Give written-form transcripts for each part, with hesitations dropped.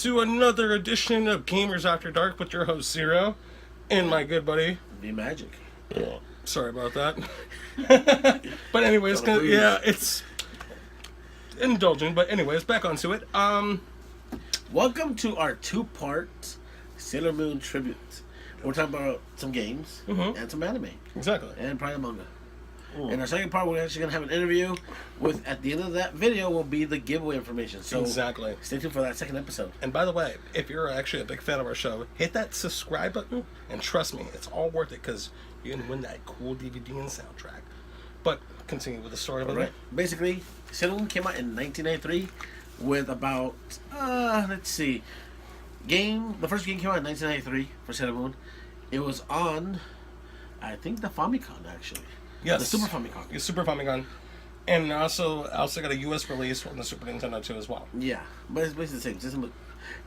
to another edition of Gamers After Dark with your host Zero and my good buddy Be Magic. Sorry about that. But anyways, it's indulgent. But anyways, back onto it. Welcome to our two-part Sailor Moon tribute. We're talking about some games and some anime. Exactly. And probably manga. In our second part, we're actually going to have an interview with, at the end of that video, will be the giveaway information. So exactly. Stay tuned for that second episode. And by the way, if you're actually a big fan of our show, hit that subscribe button, and trust me, it's all worth it because you can win that cool DVD and soundtrack. But continue with the story of it. Right. Basically, Sailor Moon came out in 1993 with about, let's see, the first game came out in 1993 for Sailor Moon. It was on, I think, the Famicom, actually. Yes. The Super Famicom. The Super Famicom. And also got a US release on the Super Nintendo too as well. Yeah, but it's basically the same system.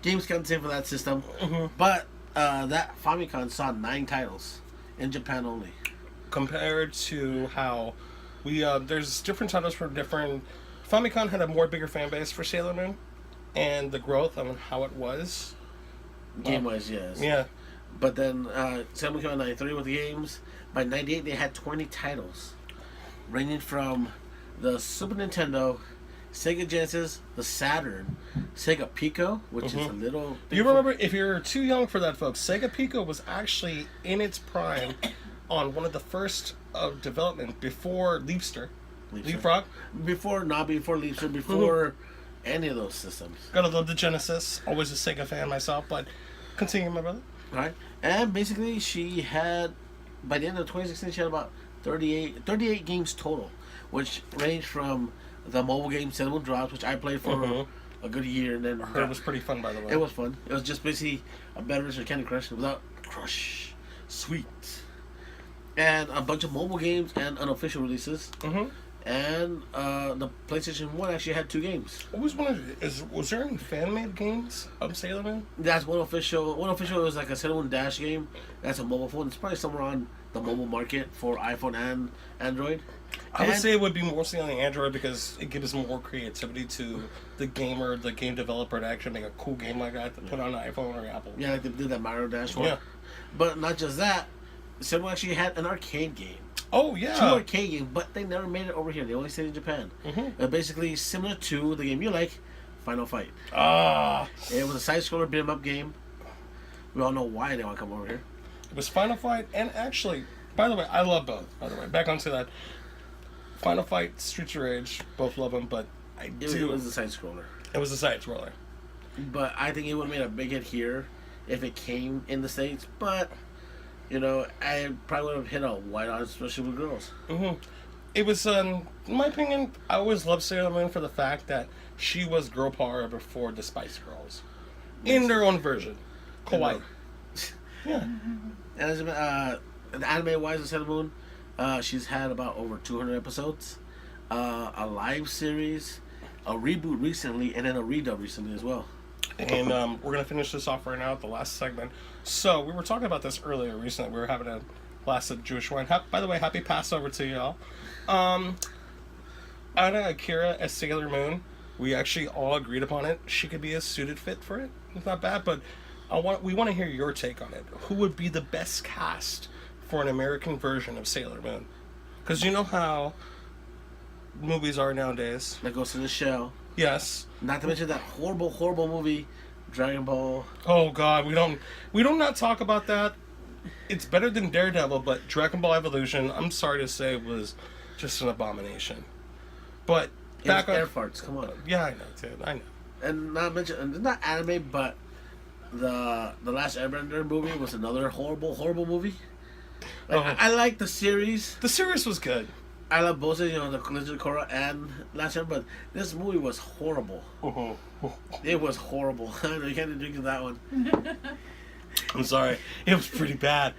Games count the same for that system. But that Famicom saw 9 titles in Japan only. Compared to how there's different titles for different... Famicom had a more bigger fan base for Sailor Moon. And the growth on how it was. Game-wise, yes. Yeah. But then Sailor Moon came out in 93 with the games. By 98, they had 20 titles, ranging from the Super Nintendo, Sega Genesis, the Saturn, Sega Pico, which is a little... You remember, if you're too young for that, folks, Sega Pico was actually in its prime on one of the first of development before Leapster. Leapfrog? Before Leapster, before any of those systems. Gotta love the Genesis. Always a Sega fan myself, but continue, my brother. Right. And basically, she had... By the end of 2016, she had about 38 games total, which ranged from the mobile game Sailor Moon Drops, which I played for a good year, and then it was pretty fun, by the way. It was fun. It was just basically a better version of Candy Crush without Crush. Sweet. And a bunch of mobile games and unofficial releases. And the PlayStation 1 actually had 2 games. I always wondered, was there any fan-made games of Sailor Moon? That's one official. One official was like a Sailor Moon Dash game. That's a mobile phone. It's probably somewhere on the mobile market for iPhone and Android. I would say it would be mostly on the Android because it gives more creativity to the gamer, the game developer to actually make a cool game like that to put on an iPhone or Apple. Yeah, like they did that Mario Dash one. Yeah. But not just that, Sailor Moon actually had an arcade game. Oh, yeah. 2 arcade games, but they never made it over here. They only stayed in Japan. Basically similar to the game you like, Final Fight. It was a side-scroller beat-em-up game. We all know why they want to come over here. It was Final Fight, and actually, by the way, I love both. By the way, back onto that. Final Fight, Streets of Rage, both love them, but It was a side-scroller. It was a side-scroller. But I think it would have made a big hit here if it came in the States, but... You know, I probably would have hit a wide audience, especially with girls. It was, in my opinion, I always loved Sailor Moon for the fact that she was girl power before the Spice Girls. In their own version. Kawaii. Yeah. And as the anime-wise of Sailor Moon, she's had about over 200 episodes, a live series, a reboot recently, and then a redub recently as well. And we're going to finish this off right now at the last segment. So, we were talking about this earlier recently. We were having a glass of Jewish wine. By the way, happy Passover to y'all. Anna Akira as Sailor Moon, we actually all agreed upon it. She could be a suited fit for it. It's not bad, but we want to hear your take on it. Who would be the best cast for an American version of Sailor Moon? Because you know how movies are nowadays. That goes to the shell. Yes. Not to mention that horrible, horrible movie, Dragon Ball. Oh God, we don't not talk about that. It's better than Daredevil, but Dragon Ball Evolution, I'm sorry to say, was just an abomination. But back on air farts, come on. Yeah, I know, dude. I know. And not mention, it's not anime, but the Last Airbender movie was another horrible, horrible movie. Like, I like the series. The series was good. I love both, the Legend of Korra and Last Airbender, but this movie was horrible. It was horrible. I know you can't drink that one. I'm sorry. It was pretty bad.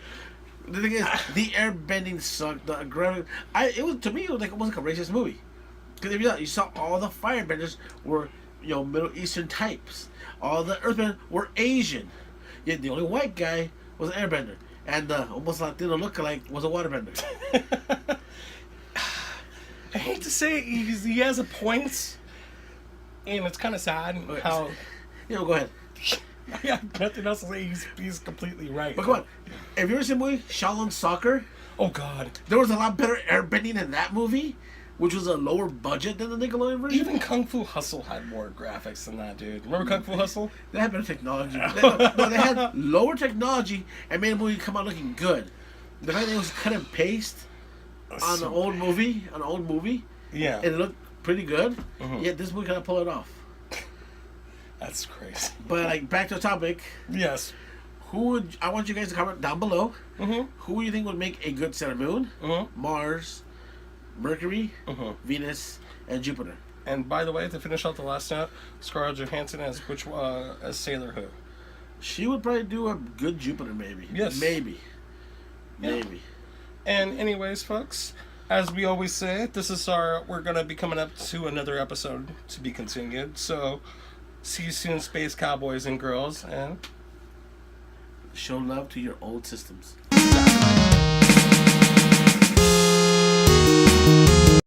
The thing is, the airbending sucked. The gravity. To me, it was like almost like a racist movie. Because if you saw all the firebenders were, Middle Eastern types. All the earthbenders were Asian. Yet the only white guy was an airbender. And the almost Latino lookalike was a waterbender. I hate to say it, he has a point, and it's kind of sad how... Go ahead. I have nothing else to say. He's completely right. But come on, if you ever seen the movie Shaolin Soccer, Oh God. there was a lot better airbending in that movie, which was a lower budget than the Nickelodeon version. Even Kung Fu Hustle had more graphics than that, dude. Remember Kung Fu Hustle? They had better technology. They had lower technology and made a movie come out looking good. The fact that it was cut and paste on an old movie, Yeah. and it looked pretty good. Yet this movie cannot pull it off. That's crazy. But like back to the topic, Yes. I want you guys to comment down below. Mm-hmm. Who you think would make a good Saturn moon? Mm-hmm. Mars, Mercury, Mm-hmm. Venus, and Jupiter. And by the way, to finish out the last note, Scarlett Johansson as as Sailor Who. She would probably do a good Jupiter, maybe. Yes. Maybe. Yeah. Maybe. And anyways, folks, as we always say, we're gonna be coming up to another episode to be continued. So see you soon, Space Cowboys and girls, and Show love to your old systems. bye.